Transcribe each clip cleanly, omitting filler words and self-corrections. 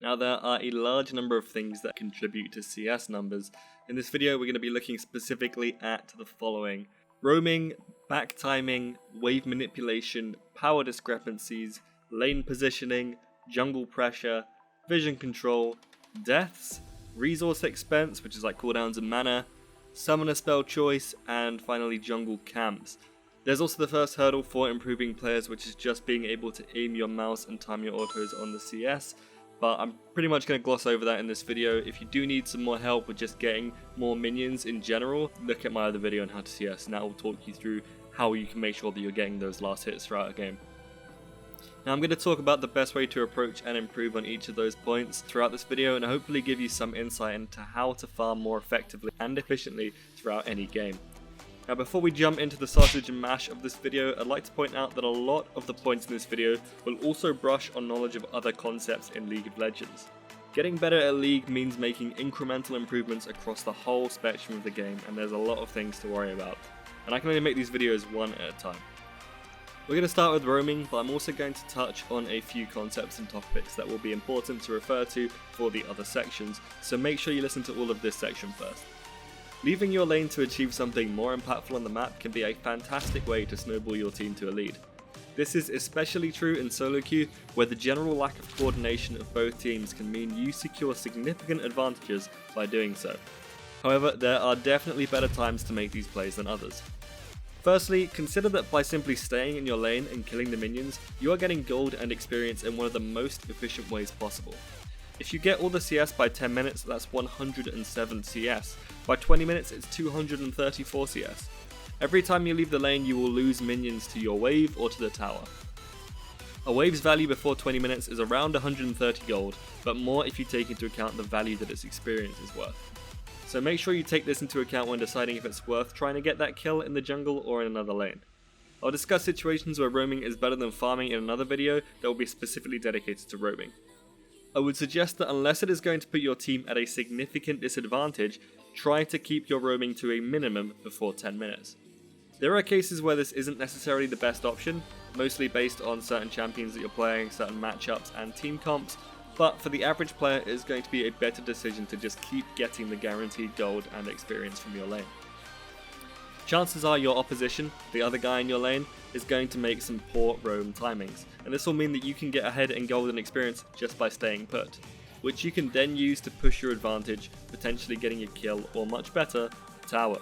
Now there are a large number of things that contribute to CS numbers. In this video we're going to be looking specifically at the following: roaming, back timing, wave manipulation, power discrepancies, lane positioning, jungle pressure, vision control, deaths, resource expense, which is like cooldowns and mana, summoner spell choice, and finally jungle camps. There's also the first hurdle for improving players, which is just being able to aim your mouse and time your autos on the CS, but I'm pretty much going to gloss over that in this video. If you do need some more help with just getting more minions in general, look at my other video on how to CS, and that will talk you through how you can make sure that you're getting those last hits throughout a game. Now I'm going to talk about the best way to approach and improve on each of those points throughout this video, and hopefully give you some insight into how to farm more effectively and efficiently throughout any game. Now before we jump into the sausage and mash of this video, I'd like to point out that a lot of the points in this video will also brush on knowledge of other concepts in League of Legends. Getting better at League means making incremental improvements across the whole spectrum of the game, and there's a lot of things to worry about. And I can only make these videos one at a time. We're going to start with roaming, but I'm also going to touch on a few concepts and topics that will be important to refer to for the other sections, so make sure you listen to all of this section first. Leaving your lane to achieve something more impactful on the map can be a fantastic way to snowball your team to a lead. This is especially true in solo queue, where the general lack of coordination of both teams can mean you secure significant advantages by doing so. However, there are definitely better times to make these plays than others. Firstly, consider that by simply staying in your lane and killing the minions, you are getting gold and experience in one of the most efficient ways possible. If you get all the CS by 10 minutes, that's 107 CS. By 20 minutes, it's 234 CS. Every time you leave the lane, you will lose minions to your wave or to the tower. A wave's value before 20 minutes is around 130 gold, but more if you take into account the value that its experience is worth. So make sure you take this into account when deciding if it's worth trying to get that kill in the jungle or in another lane. I'll discuss situations where roaming is better than farming in another video that will be specifically dedicated to roaming. I would suggest that unless it is going to put your team at a significant disadvantage, try to keep your roaming to a minimum before 10 minutes. There are cases where this isn't necessarily the best option, mostly based on certain champions that you're playing, certain matchups and team comps, but for the average player it is going to be a better decision to just keep getting the guaranteed gold and experience from your lane. Chances are your opposition, the other guy in your lane, is going to make some poor roam timings, and this will mean that you can get ahead in gold and experience just by staying put, which you can then use to push your advantage, potentially getting a kill or much better, tower.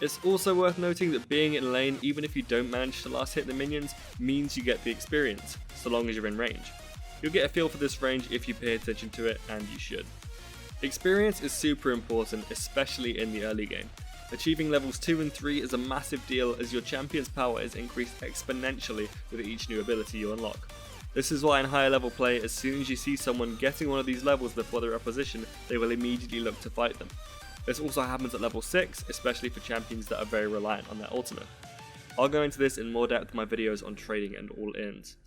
It's also worth noting that being in lane, even if you don't manage to last hit the minions, means you get the experience, so long as you're in range. You'll get a feel for this range if you pay attention to it, and you should. Experience is super important, especially in the early game. Achieving levels 2 and 3 is a massive deal, as your champion's power is increased exponentially with each new ability you unlock. This is why in higher level play, as soon as you see someone getting one of these levels before their opposition, they will immediately look to fight them. This also happens at level 6, especially for champions that are very reliant on their ultimate. I'll go into this in more depth in my videos on trading and all-ins.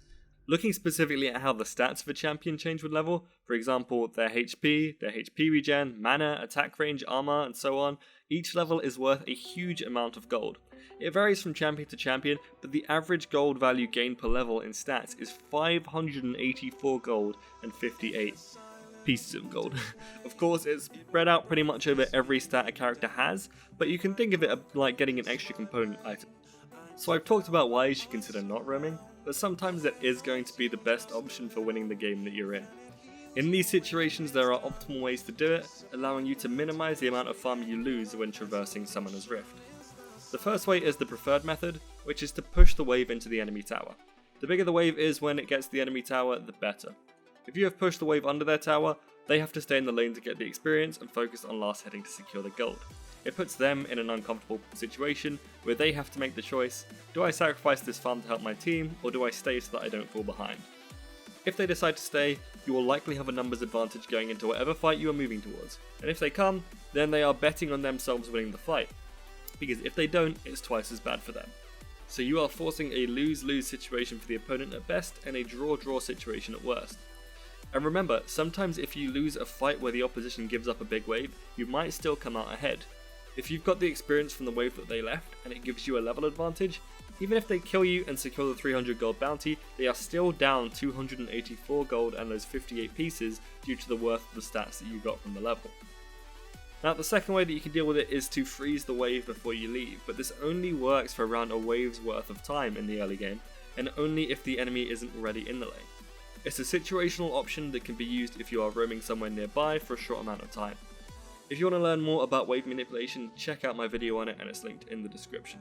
Looking specifically at how the stats of a champion change with level, for example their HP regen, mana, attack range, armor, and so on, each level is worth a huge amount of gold. It varies from champion to champion, but the average gold value gained per level in stats is 584 gold and 58 pieces of gold. Of course, it's spread out pretty much over every stat a character has, but you can think of it like getting an extra component item. So I've talked about why you should consider not roaming, but sometimes that is going to be the best option for winning the game that you're in. In these situations, there are optimal ways to do it, allowing you to minimize the amount of farm you lose when traversing Summoner's Rift. The first way is the preferred method, which is to push the wave into the enemy tower. The bigger the wave is when it gets to the enemy tower, the better. If you have pushed the wave under their tower, they have to stay in the lane to get the experience and focus on last hitting to secure the gold. It puts them in an uncomfortable situation where they have to make the choice: do I sacrifice this farm to help my team, or do I stay so that I don't fall behind? If they decide to stay, you will likely have a numbers advantage going into whatever fight you are moving towards, and if they come, then they are betting on themselves winning the fight, because if they don't, it's twice as bad for them. So you are forcing a lose-lose situation for the opponent at best, and a draw-draw situation at worst. And remember, sometimes if you lose a fight where the opposition gives up a big wave, you might still come out ahead. If you've got the experience from the wave that they left, and it gives you a level advantage, Even if they kill you and secure the 300 gold bounty, they are still down 284 gold and those 58 pieces due to the worth of the stats that you got from the level. Now the second way that you can deal with it is to freeze the wave before you leave, but this only works for around a wave's worth of time in the early game, and only if the enemy isn't already in the lane. It's a situational option that can be used if you are roaming somewhere nearby for a short amount of time. If you want to learn more about wave manipulation, check out my video on it and it's linked in the description.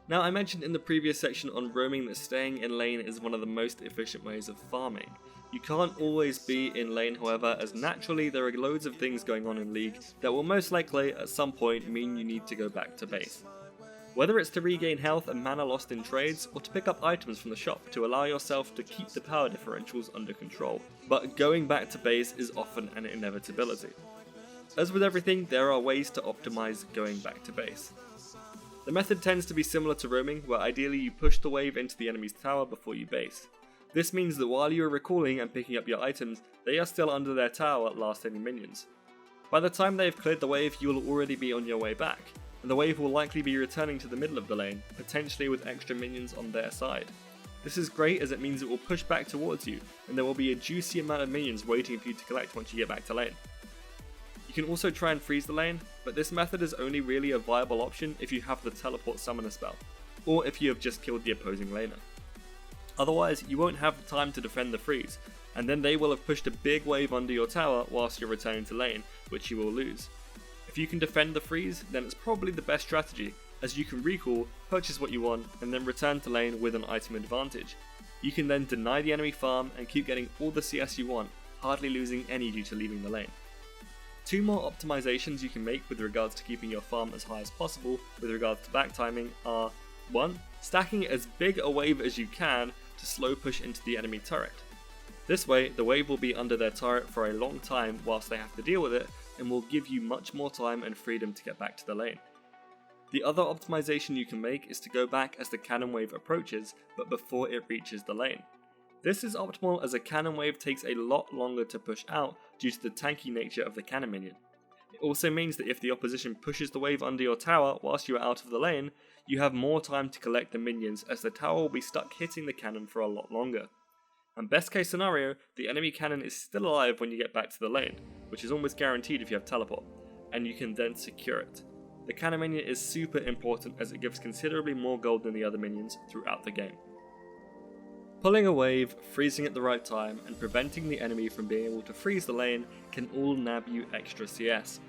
Now I mentioned in the previous section on roaming that staying in lane is one of the most efficient ways of farming. You can't always be in lane however, as naturally there are loads of things going on in League that will most likely at some point mean you need to go back to base. Whether it's to regain health and mana lost in trades, or to pick up items from the shop to allow yourself to keep the power differentials under control, but going back to base is often an inevitability. As with everything, there are ways to optimize going back to base. The method tends to be similar to roaming, where ideally you push the wave into the enemy's tower before you base. This means that while you are recalling and picking up your items, they are still under their tower last any minions. By the time they have cleared the wave, you will already be on your way back, and the wave will likely be returning to the middle of the lane, potentially with extra minions on their side. This is great as it means it will push back towards you, and there will be a juicy amount of minions waiting for you to collect once you get back to lane. You can also try and freeze the lane, but this method is only really a viable option if you have the teleport summoner spell, or if you have just killed the opposing laner. Otherwise, you won't have the time to defend the freeze, and then they will have pushed a big wave under your tower whilst you're returning to lane, which you will lose. If you can defend the freeze, then it's probably the best strategy, as you can recall, purchase what you want, and then return to lane with an item advantage. You can then deny the enemy farm and keep getting all the CS you want, hardly losing any due to leaving the lane. Two more optimizations you can make with regards to keeping your farm as high as possible with regards to back timing are 1. Stacking as big a wave as you can to slow push into the enemy turret. This way, the wave will be under their turret for a long time whilst they have to deal with it, and will give you much more time and freedom to get back to the lane. The other optimization you can make is to go back as the cannon wave approaches, but before it reaches the lane. This is optimal as a cannon wave takes a lot longer to push out due to the tanky nature of the cannon minion. It also means that if the opposition pushes the wave under your tower whilst you are out of the lane, you have more time to collect the minions as the tower will be stuck hitting the cannon for a lot longer. And best case scenario, the enemy cannon is still alive when you get back to the lane, which is almost guaranteed if you have teleport, and you can then secure it. The cannon minion is super important as it gives considerably more gold than the other minions throughout the game. Pulling a wave, freezing at the right time, and preventing the enemy from being able to freeze the lane can all nab you extra CS.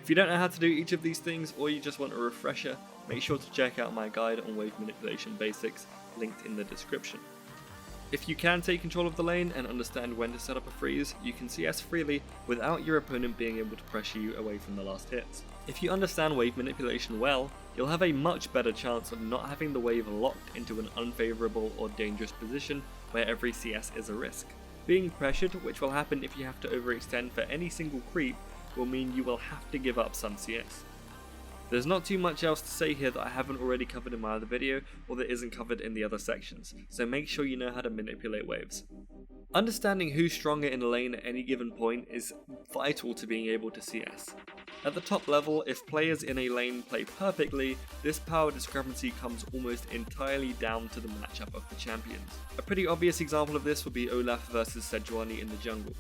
If you don't know how to do each of these things, or you just want a refresher, make sure to check out my guide on wave manipulation basics, linked in the description. If you can take control of the lane and understand when to set up a freeze, you can CS freely without your opponent being able to pressure you away from the last hits. If you understand wave manipulation well, you'll have a much better chance of not having the wave locked into an unfavourable or dangerous position where every CS is a risk. Being pressured, which will happen if you have to overextend for any single creep, will mean you will have to give up some CS. There's not too much else to say here that I haven't already covered in my other video or that isn't covered in the other sections, so make sure you know how to manipulate waves. Understanding who's stronger in a lane at any given point is vital to being able to CS. At the top level, if players in a lane play perfectly, this power discrepancy comes almost entirely down to the matchup of the champions. A pretty obvious example of this would be Olaf versus Sejuani in the jungle.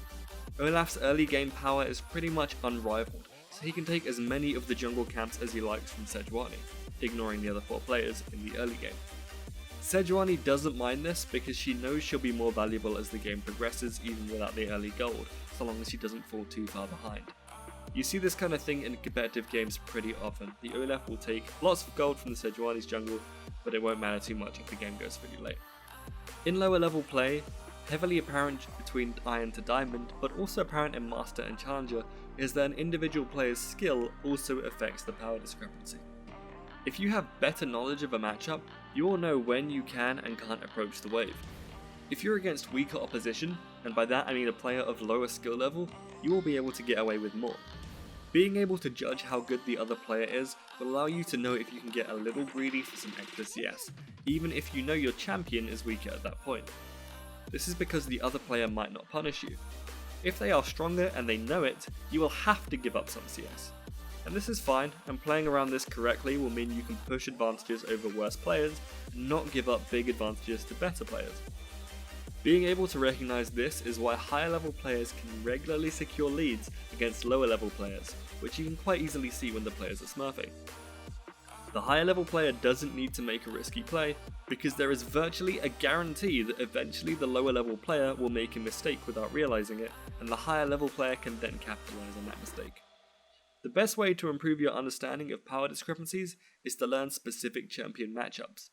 Olaf's early game power is pretty much unrivaled, so he can take as many of the jungle camps as he likes from Sejuani, ignoring the other 4 players in the early game. Sejuani doesn't mind this because she knows she'll be more valuable as the game progresses even without the early gold, so long as she doesn't fall too far behind. You see this kind of thing in competitive games pretty often. The Olaf will take lots of gold from the Sejuani's jungle, but it won't matter too much if the game goes really late. In lower level play, heavily apparent between Iron to Diamond, but also apparent in Master and Challenger, is that an individual player's skill also affects the power discrepancy. If you have better knowledge of a matchup, you will know when you can and can't approach the wave. If you're against weaker opposition, and by that I mean a player of lower skill level, you will be able to get away with more. Being able to judge how good the other player is will allow you to know if you can get a little greedy for some extra CS, even if you know your champion is weaker at that point. This is because the other player might not punish you. If they are stronger and they know it, you will have to give up some CS. And this is fine, and playing around this correctly will mean you can push advantages over worse players and not give up big advantages to better players. Being able to recognize this is why higher level players can regularly secure leads against lower level players, which you can quite easily see when the players are smurfing. The higher level player doesn't need to make a risky play, because there is virtually a guarantee that eventually the lower level player will make a mistake without realizing it, and the higher level player can then capitalize on that mistake. The best way to improve your understanding of power discrepancies is to learn specific champion matchups.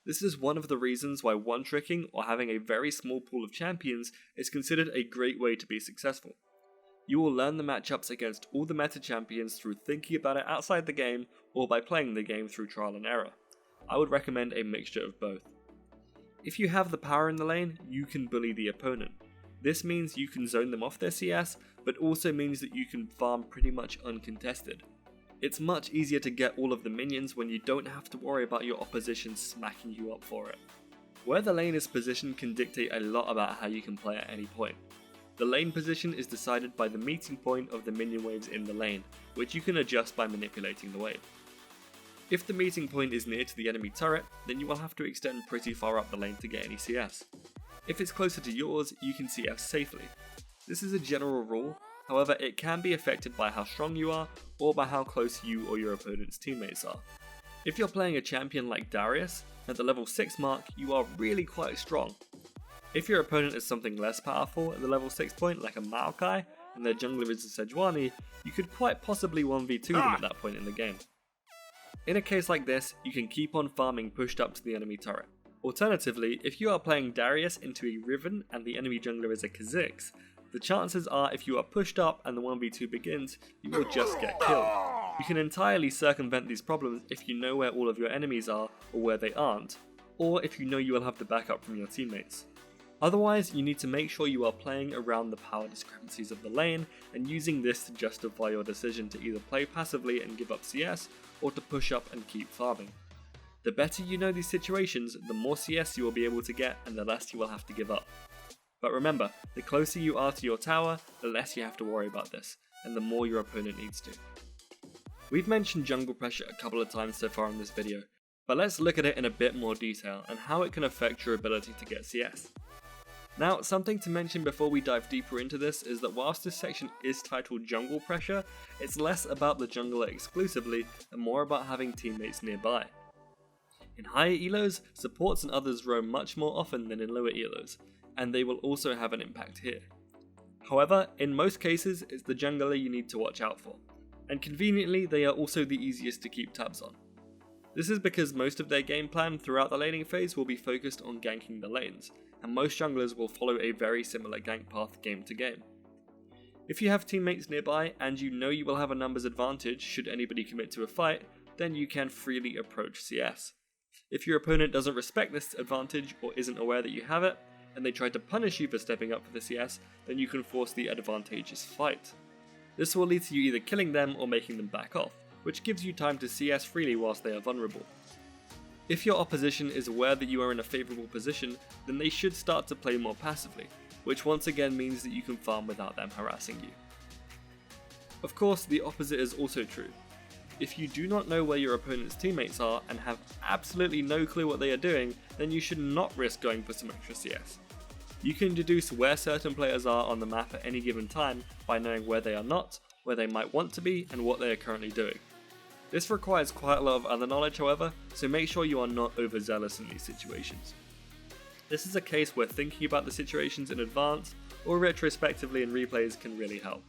This is one of the reasons why one-tricking or having a very small pool of champions is considered a great way to be successful. You will learn the matchups against all the meta champions through thinking about it outside the game or by playing the game through trial and error. I would recommend a mixture of both. If you have the power in the lane, you can bully the opponent. This means you can zone them off their CS, but also means that you can farm pretty much uncontested. It's much easier to get all of the minions when you don't have to worry about your opposition smacking you up for it. Where the lane is positioned can dictate a lot about how you can play at any point. The lane position is decided by the meeting point of the minion waves in the lane, which you can adjust by manipulating the wave. If the meeting point is near to the enemy turret, then you will have to extend pretty far up the lane to get any CS. If it's closer to yours, you can CS safely. This is a general rule, however it can be affected by how strong you are or by how close you or your opponent's teammates are. If you're playing a champion like Darius, at the level 6 mark you are really quite strong. If your opponent is something less powerful at the level 6 point like a Maokai and their jungler is a Sejuani, you could quite possibly 1v2 them at that point in the game. In a case like this, you can keep on farming pushed up to the enemy turret. Alternatively, if you are playing Darius into a Riven and the enemy jungler is a Kha'Zix, the chances are if you are pushed up and the 1v2 begins, you will just get killed. You can entirely circumvent these problems if you know where all of your enemies are or where they aren't, or if you know you will have the backup from your teammates. Otherwise, you need to make sure you are playing around the power discrepancies of the lane and using this to justify your decision to either play passively and give up CS, or to push up and keep farming. The better you know these situations, the more CS you will be able to get and the less you will have to give up. But remember, the closer you are to your tower, the less you have to worry about this, and the more your opponent needs to. We've mentioned jungle pressure a couple of times so far in this video, but let's look at it in a bit more detail and how it can affect your ability to get CS. Now, something to mention before we dive deeper into this is that whilst this section is titled Jungle Pressure, it's less about the jungler exclusively and more about having teammates nearby. In higher elos, supports and others roam much more often than in lower elos, and they will also have an impact here. However, in most cases, it's the jungler you need to watch out for, and conveniently they are also the easiest to keep tabs on. This is because most of their game plan throughout the laning phase will be focused on ganking the lanes, and most junglers will follow a very similar gank path game to game. If you have teammates nearby and you know you will have a numbers advantage should anybody commit to a fight, then you can freely approach CS. If your opponent doesn't respect this advantage or isn't aware that you have it, and they try to punish you for stepping up for the CS, then you can force the advantageous fight. This will lead to you either killing them or making them back off, which gives you time to CS freely whilst they are vulnerable. If your opposition is aware that you are in a favourable position, then they should start to play more passively, which once again means that you can farm without them harassing you. Of course, the opposite is also true. If you do not know where your opponent's teammates are and have absolutely no clue what they are doing, then you should not risk going for some extra CS. You can deduce where certain players are on the map at any given time by knowing where they are not, where they might want to be, and what they are currently doing. This requires quite a lot of other knowledge, however, so make sure you are not overzealous in these situations. This is a case where thinking about the situations in advance or retrospectively in replays can really help.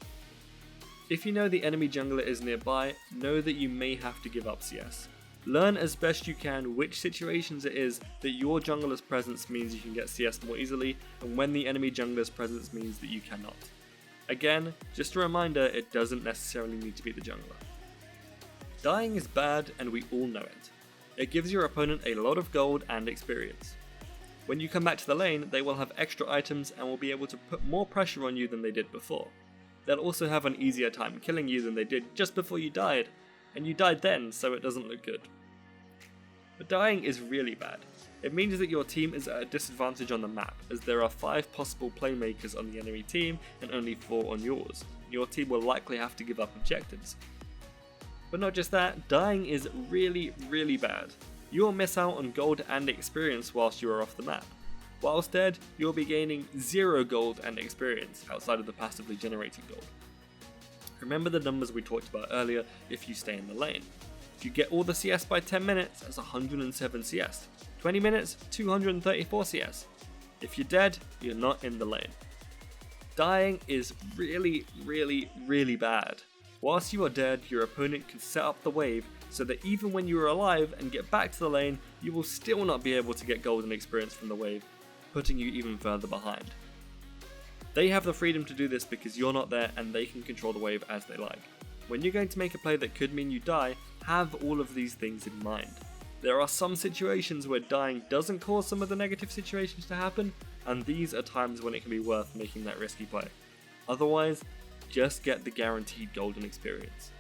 If you know the enemy jungler is nearby, know that you may have to give up CS. Learn as best you can which situations it is that your jungler's presence means you can get CS more easily, and when the enemy jungler's presence means that you cannot. Again, just a reminder, it doesn't necessarily need to be the jungler. Dying is bad and we all know it. It gives your opponent a lot of gold and experience. When you come back to the lane, they will have extra items and will be able to put more pressure on you than they did before. They'll also have an easier time killing you than they did just before you died, and you died then, so it doesn't look good. But dying is really bad. It means that your team is at a disadvantage on the map, as there are 5 possible playmakers on the enemy team and only 4 on yours. Your team will likely have to give up objectives. But not just that, dying is really, really bad. You will miss out on gold and experience whilst you are off the map. Whilst dead, you will be gaining 0 gold and experience outside of the passively generated gold. Remember the numbers we talked about earlier if you stay in the lane. If you get all the CS by 10 minutes, that's 107 CS. 20 minutes, 234 CS. If you're dead, you're not in the lane. Dying is really, really, really bad. Whilst you are dead, your opponent can set up the wave so that even when you are alive and get back to the lane, you will still not be able to get golden experience from the wave, putting you even further behind. They have the freedom to do this because you're not there and they can control the wave as they like. When you're going to make a play that could mean you die, have all of these things in mind. There are some situations where dying doesn't cause some of the negative situations to happen, and these are times when it can be worth making that risky play. Otherwise, just get the guaranteed golden experience.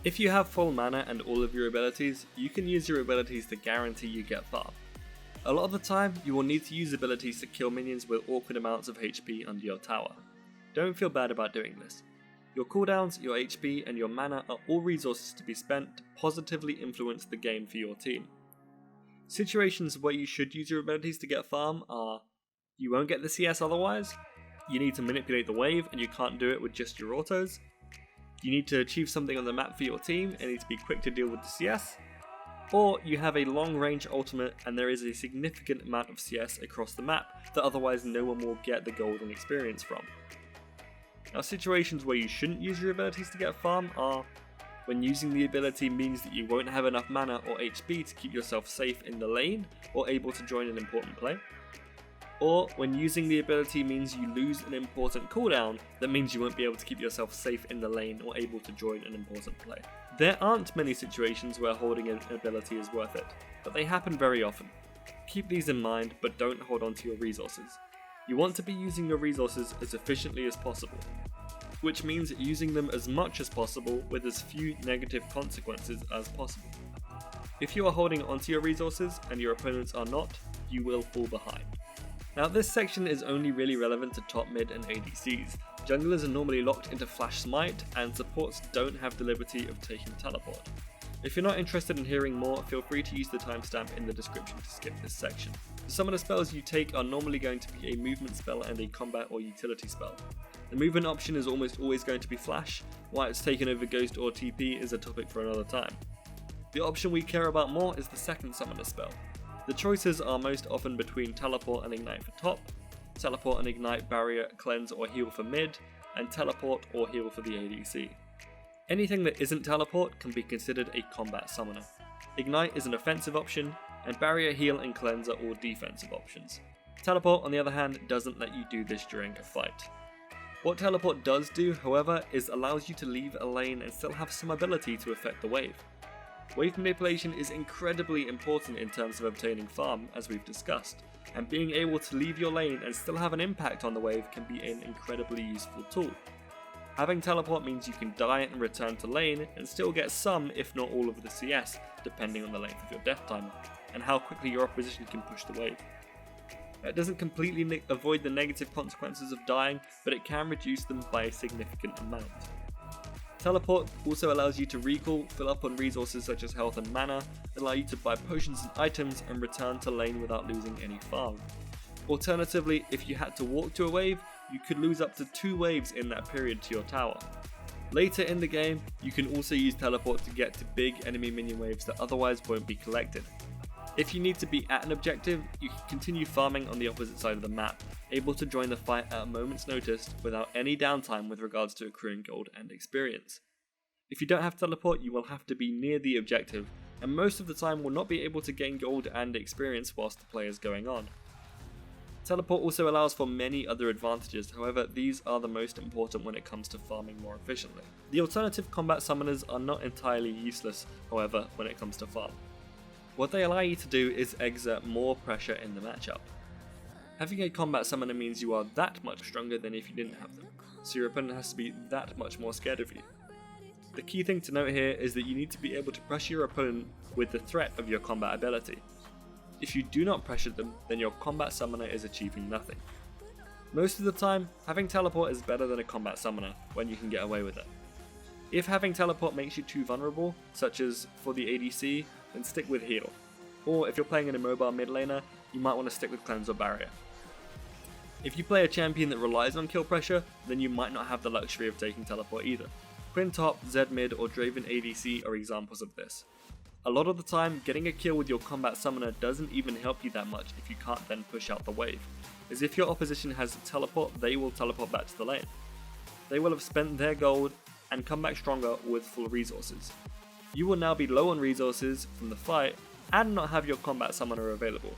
If you have full mana and all of your abilities, you can use your abilities to guarantee you get farm. A lot of the time, you will need to use abilities to kill minions with awkward amounts of HP under your tower. Don't feel bad about doing this. Your cooldowns, your HP, and your mana are all resources to be spent to positively influence the game for your team. Situations where you should use your abilities to get farm are: you won't get the CS otherwise, you need to manipulate the wave and you can't do it with just your autos, you need to achieve something on the map for your team and need to be quick to deal with the CS, or you have a long range ultimate and there is a significant amount of CS across the map that otherwise no one will get the golden experience from. Now, situations where you shouldn't use your abilities to get farm are when using the ability means that you won't have enough mana or HP to keep yourself safe in the lane or able to join an important play, or when using the ability means you lose an important cooldown that means you won't be able to keep yourself safe in the lane or able to join an important play. There aren't many situations where holding an ability is worth it, but they happen very often. Keep these in mind, but don't hold on to your resources. You want to be using your resources as efficiently as possible, which means using them as much as possible with as few negative consequences as possible. If you are holding onto your resources and your opponents are not, you will fall behind. Now, this section is only really relevant to top mid and ADCs. Junglers are normally locked into flash smite and supports don't have the liberty of taking teleport. If you're not interested in hearing more, feel free to use the timestamp in the description to skip this section. Some of the spells you take are normally going to be a movement spell and a combat or utility spell. The movement option is almost always going to be flash, why it's taken over ghost or TP is a topic for another time. The option we care about more is the second summoner spell. The choices are most often between teleport and ignite for top, teleport and ignite, barrier, cleanse or heal for mid, and teleport or heal for the ADC. Anything that isn't teleport can be considered a combat summoner. Ignite is an offensive option, and barrier, heal and cleanse are all defensive options. Teleport, on the other hand, doesn't let you do this during a fight. What teleport does do, however, is allows you to leave a lane and still have some ability to affect the wave. Wave manipulation is incredibly important in terms of obtaining farm, as we've discussed, and being able to leave your lane and still have an impact on the wave can be an incredibly useful tool. Having teleport means you can die and return to lane and still get some, if not all of the CS, depending on the length of your death timer, and how quickly your opposition can push the wave. That doesn't completely avoid the negative consequences of dying, but it can reduce them by a significant amount. Teleport also allows you to recall, fill up on resources such as health and mana, allow you to buy potions and items and return to lane without losing any farm. Alternatively, if you had to walk to a wave, you could lose up to 2 waves in that period to your tower. Later in the game, you can also use teleport to get to big enemy minion waves that otherwise won't be collected. If you need to be at an objective, you can continue farming on the opposite side of the map, able to join the fight at a moment's notice without any downtime with regards to accruing gold and experience. If you don't have teleport, you will have to be near the objective, and most of the time will not be able to gain gold and experience whilst the play is going on. Teleport also allows for many other advantages, however these are the most important when it comes to farming more efficiently. The alternative combat summoners are not entirely useless, however, when it comes to farm. What they allow you to do is exert more pressure in the matchup. Having a combat summoner means you are that much stronger than if you didn't have them, so your opponent has to be that much more scared of you. The key thing to note here is that you need to be able to pressure your opponent with the threat of your combat ability. If you do not pressure them, then your combat summoner is achieving nothing. Most of the time, having teleport is better than a combat summoner when you can get away with it. If having teleport makes you too vulnerable, such as for the ADC, then stick with heal. Or if you're playing an immobile mid laner, you might want to stick with cleanse or barrier. If you play a champion that relies on kill pressure, then you might not have the luxury of taking teleport either. Quinn top, Zed mid or Draven ADC are examples of this. A lot of the time, getting a kill with your combat summoner doesn't even help you that much if you can't then push out the wave, as if your opposition has teleport, they will teleport back to the lane. They will have spent their gold and come back stronger with full resources. You will now be low on resources from the fight and not have your combat summoner available.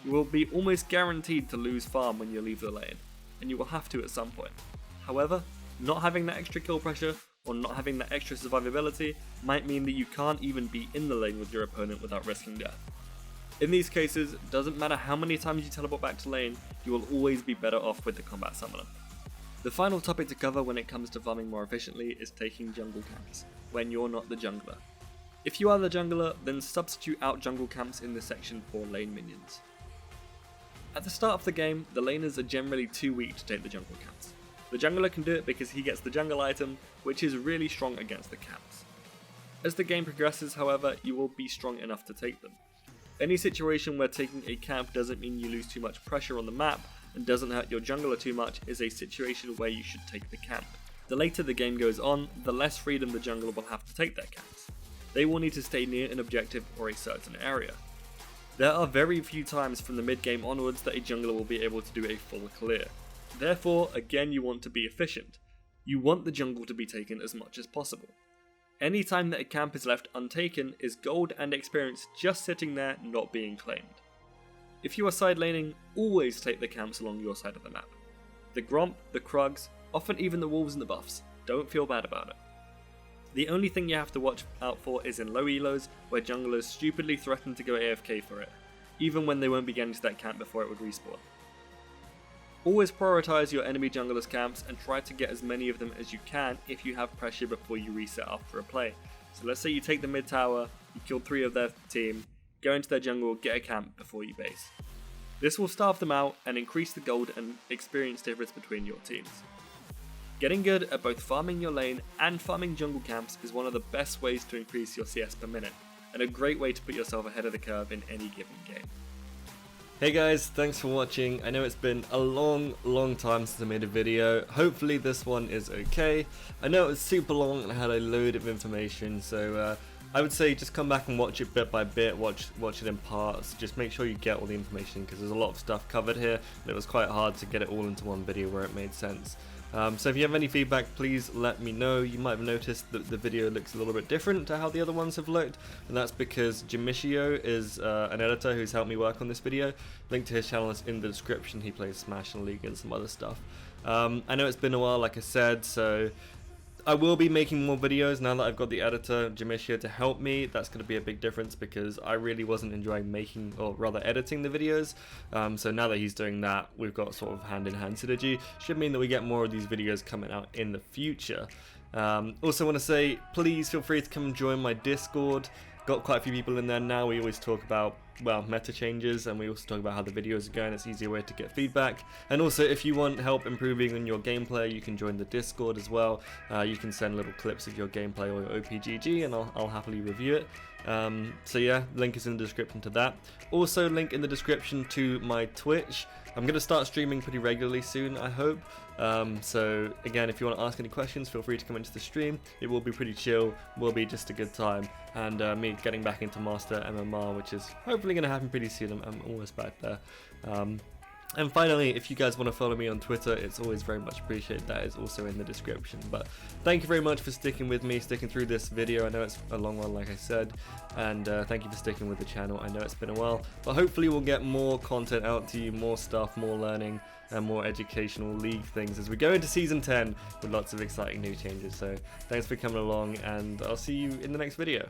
You will be almost guaranteed to lose farm when you leave the lane, and you will have to at some point. However, not having that extra kill pressure or not having that extra survivability might mean that you can't even be in the lane with your opponent without risking death. In these cases, it doesn't matter how many times you teleport back to lane, you will always be better off with the combat summoner. The final topic to cover when it comes to farming more efficiently is taking jungle camps, when you're not the jungler. If you are the jungler, then substitute out jungle camps in this section for lane minions. At the start of the game, the laners are generally too weak to take the jungle camps. The jungler can do it because he gets the jungle item, which is really strong against the camps. As the game progresses, however, you will be strong enough to take them. Any situation where taking a camp doesn't mean you lose too much pressure on the map and doesn't hurt your jungler too much is a situation where you should take the camp. The later the game goes on, the less freedom the jungler will have to take their camps. They will need to stay near an objective or a certain area. There are very few times from the mid game onwards that a jungler will be able to do a full clear. Therefore, again, you want to be efficient. You want the jungle to be taken as much as possible. Any time that a camp is left untaken is gold and experience just sitting there not being claimed. If you are side laning, always take the camps along your side of the map. The Gromp, the Krugs, often even the Wolves and the Buffs, don't feel bad about it. The only thing you have to watch out for is in low elos, where junglers stupidly threaten to go AFK for it, even when they won't be getting to that camp before it would respawn. Always prioritize your enemy junglers camps and try to get as many of them as you can if you have pressure before you reset after a play. So let's say you take the mid tower, you kill 3 of their team, go into their jungle, get a camp before you base. This will starve them out and increase the gold and experience difference between your teams. Getting good at both farming your lane and farming jungle camps is one of the best ways to increase your CS per minute, and a great way to put yourself ahead of the curve in any given game. Hey guys, thanks for watching. I know it's been a long time since I made a video. Hopefully this one is okay. I know it was super long and I had a load of information, so I would say just come back and watch it bit by bit, watch it in parts. Just make sure you get all the information because there's a lot of stuff covered here and it was quite hard to get it all into one video where it made sense. So if you have any feedback, please let me know. You might have noticed that the video looks a little bit different to how the other ones have looked, and that's because Gimmers is an editor who's helped me work on this video. Link to his channel is in the description. He plays Smash and League and some other stuff. I know it's been a while, like I said, so I will be making more videos now that I've got the editor Gimmers to help me. That's going to be a big difference because I really wasn't enjoying making, or rather editing the videos. So now that he's doing that, we've got sort of hand-in-hand synergy. Should mean that we get more of these videos coming out in the future. Also want to say, please feel free to come and join my Discord. Got quite a few people in there now. We always talk about, well, meta changes, and we also talk about how the videos are going. It's an easier way to get feedback. And also, if you want help improving on your gameplay, you can join the Discord as well. You can send little clips of your gameplay or your OPGG, and I'll happily review it. So yeah, link is in the description to that. Also, link in the description to my Twitch. I'm going to start streaming pretty regularly soon, I hope. So again, if you want to ask any questions, feel free to come into the stream. It will be pretty chill, will be just a good time. And me getting back into Master MMR, which is hopefully going to happen pretty soon. I'm almost back there. And finally, if you guys want to follow me on Twitter, it's always very much appreciated. That is also in the description. But thank you very much for sticking with me, sticking through this video. I know it's a long one, like I said, and thank you for sticking with the channel. I know it's been a while, but hopefully we'll get more content out to you, more stuff, more learning, and more educational League things as we go into Season 10 with lots of exciting new changes. So thanks for coming along, and I'll see you in the next video.